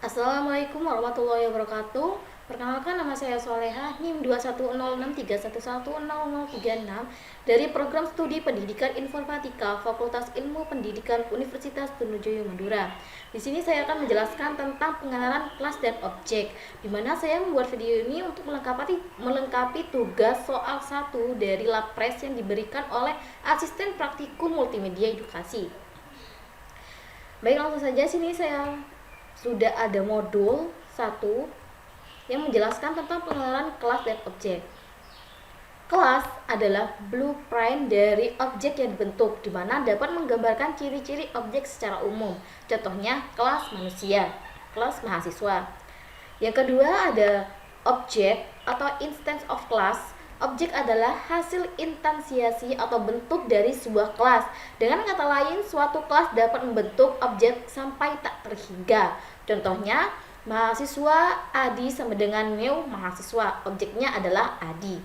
Assalamualaikum warahmatullahi wabarakatuh. Perkenalkan, nama saya Soleha, NIM 21063110036 dari Program Studi Pendidikan Informatika Fakultas Ilmu Pendidikan Universitas Trunojoyo Madura. Di sini saya akan menjelaskan tentang pengenalan kelas dan objek, di mana saya membuat video ini untuk melengkapi tugas soal 1 dari Lapres yang diberikan oleh Asisten Praktikum Multimedia Edukasi. Baik, langsung saja. Sini saya sudah ada modul 1 yang menjelaskan tentang pengenalan kelas dan objek. Kelas adalah blueprint dari objek yang dibentuk, di mana dapat menggambarkan ciri-ciri objek secara umum. Contohnya kelas manusia, kelas mahasiswa. Yang kedua ada objek atau instance of class. Objek adalah hasil instansiasi atau bentuk dari sebuah kelas. Dengan kata lain, suatu kelas dapat membentuk objek sampai tak terhingga. Contohnya, mahasiswa Adi sama dengan new mahasiswa. Objeknya adalah Adi.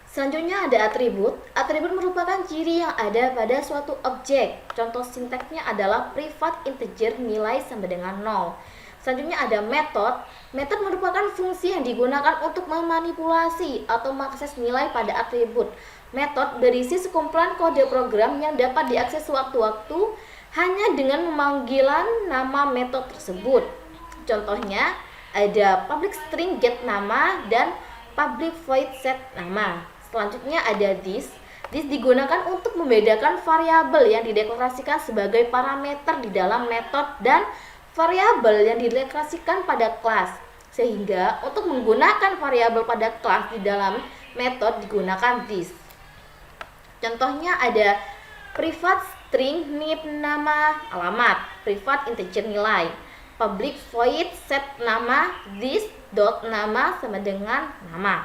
Selanjutnya ada atribut. Atribut merupakan ciri yang ada pada suatu objek. Contoh sintaksnya adalah private integer nilai sama dengan 0. Selanjutnya ada metode. Metode merupakan fungsi yang digunakan untuk memanipulasi atau mengakses nilai pada atribut. Metode berisi sekumpulan kode program yang dapat diakses sewaktu-waktu hanya dengan memanggilan nama metode tersebut. Contohnya ada public string get nama dan public void set nama. Selanjutnya ada this. This digunakan untuk membedakan variabel yang dideklarasikan sebagai parameter di dalam metode dan variabel yang dideklarasikan pada kelas. Sehingga untuk menggunakan variabel pada kelas di dalam metode digunakan this. Contohnya ada private string name nama alamat, private integer nilai, public void set nama, this dot nama sama dengan nama.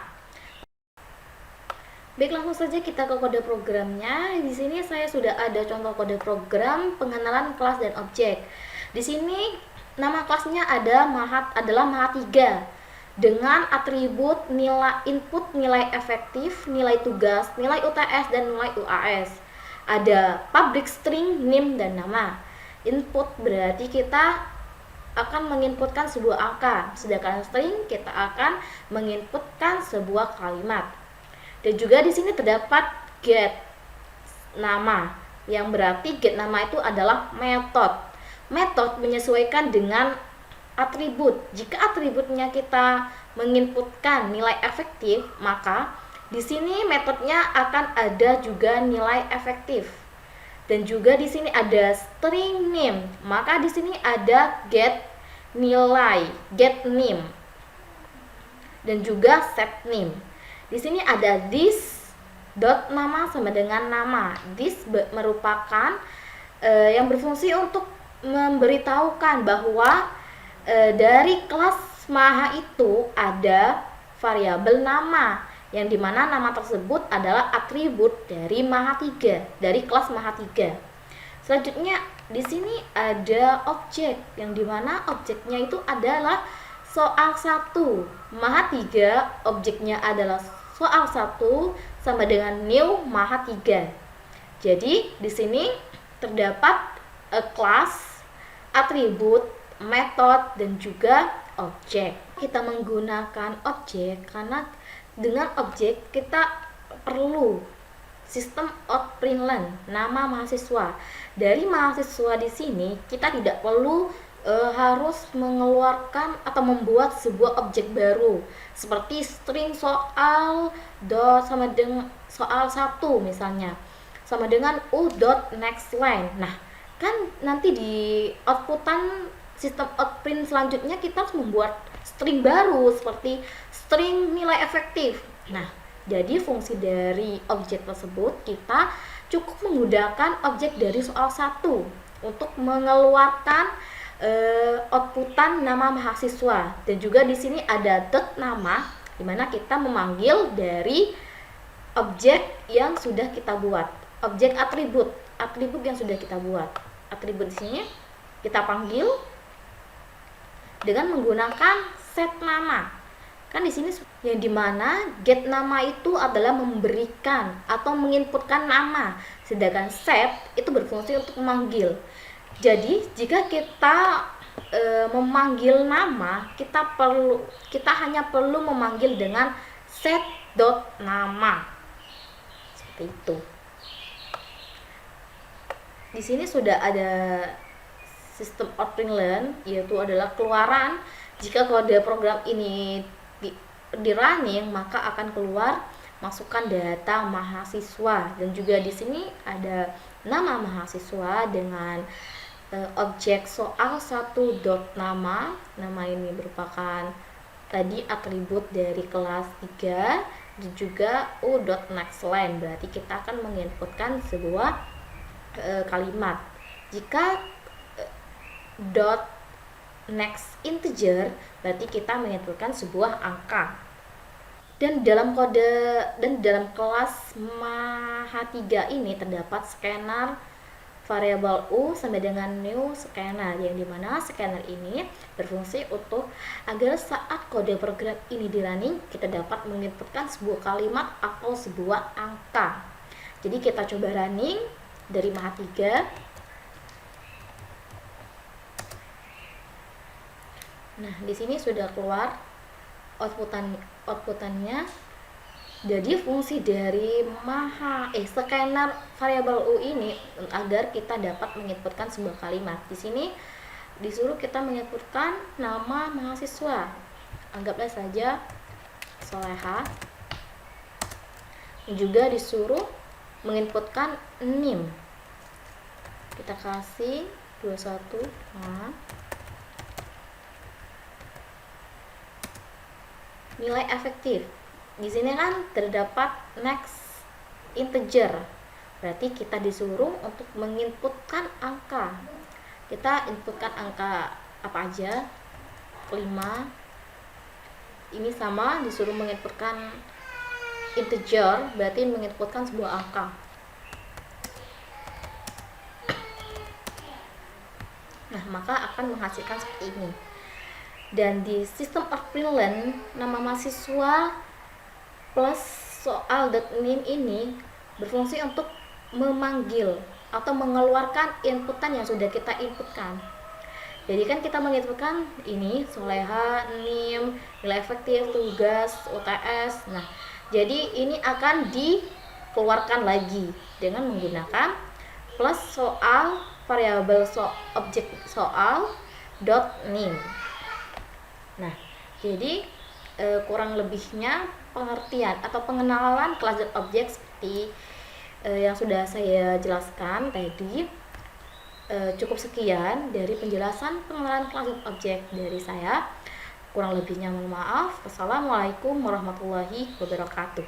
Baik, langsung saja kita ke kode programnya. Di sini saya sudah ada contoh kode program pengenalan kelas dan objek. Di sini nama kelasnya adalah Maha 3 dengan atribut nilai input, nilai efektif, nilai tugas, nilai UTS dan nilai UAS. Ada public string name dan nama. Input berarti kita akan menginputkan sebuah angka, sedangkan string kita akan menginputkan sebuah kalimat. Dan juga di sini terdapat get nama, yang berarti get nama itu adalah metode. Metode menyesuaikan dengan atribut. Jika atributnya kita menginputkan nilai efektif, maka di sini metodenya akan ada juga nilai efektif. Dan juga di sini ada string name, maka di sini ada get nilai, get name. Dan juga set name. Di sini ada this dot nama sama dengan nama. This merupakan yang berfungsi untuk memberitahukan bahwa dari kelas Maha itu ada variabel nama, yang dimana nama tersebut adalah atribut dari Maha 3, dari kelas Maha 3. Selanjutnya di sini ada objek, yang dimana objeknya itu adalah soal 1. Maha 3 objeknya adalah soal 1 sama dengan new Maha 3. Jadi di sini terdapat kelas, atribut, metode, dan juga objek. Kita menggunakan objek karena dengan objek kita perlu sistem outprintln nama mahasiswa. Dari mahasiswa di sini kita tidak perlu harus mengeluarkan atau membuat sebuah objek baru seperti string soal dot sama dengan soal 1 misalnya sama dengan u dot next line. Nah, kan nanti di outputan sistem outprint selanjutnya kita harus membuat string baru seperti string nilai efektif. Nah, jadi fungsi dari objek tersebut kita cukup menggunakan objek dari soal 1 untuk mengeluarkan outputan nama mahasiswa. Dan juga di sini ada dot nama, di mana kita memanggil dari objek yang sudah kita buat, objek atribut yang sudah kita buat. Atribut di sini kita panggil dengan menggunakan set nama. Kan di sini yang dimana get nama itu adalah memberikan atau menginputkan nama, sedangkan set itu berfungsi untuk memanggil. Jadi jika kita memanggil nama, kita hanya perlu memanggil dengan set.nama. Seperti itu. Di sini sudah ada sistem output learn, yaitu adalah keluaran jika kode program ini di running, maka akan keluar masukkan data mahasiswa, dan juga di sini ada nama mahasiswa dengan objek soal 1.nama. Nama ini merupakan tadi atribut dari kelas 3, dan juga u.nextLine, berarti kita akan menginputkan sebuah kalimat. Jika dot next integer, berarti kita menginputkan sebuah angka. Dan dalam kelas Maha3 ini terdapat scanner variabel u sampai dengan new scanner, yang dimana scanner ini berfungsi untuk agar saat kode program ini di running, kita dapat menginputkan sebuah kalimat atau sebuah angka. Jadi kita coba running dari Maha3. Nah, di sini sudah keluar outputannya. Jadi fungsi dari scanner variabel u ini agar kita dapat menginputkan sebuah kalimat. Di sini disuruh kita menginputkan nama mahasiswa. Anggaplah saja Soleha. Juga disuruh menginputkan NIM. Kita kasih 21. Nah, nilai efektif. Di sini kan terdapat next integer. Berarti kita disuruh untuk menginputkan angka. Kita inputkan angka apa aja? 5. Ini sama disuruh menginputkan integer, berarti menginputkan sebuah angka. Nah, maka akan menghasilkan seperti ini. Dan di sistem output learn, nama mahasiswa plus soal.name ini berfungsi untuk memanggil atau mengeluarkan inputan yang sudah kita inputkan. Jadi kan kita menginputkan ini Soleha, NIM, nilai efektif, tugas, UTS. Nah, jadi ini akan dikeluarkan lagi dengan menggunakan plus soal variabel objek soal .name. Nah, jadi kurang lebihnya pengertian atau pengenalan kelas dan objek seperti yang sudah saya jelaskan tadi. Cukup sekian dari penjelasan pengenalan kelas dan objek dari saya. Kurang lebihnya mohon maaf. Wassalamualaikum warahmatullahi wabarakatuh.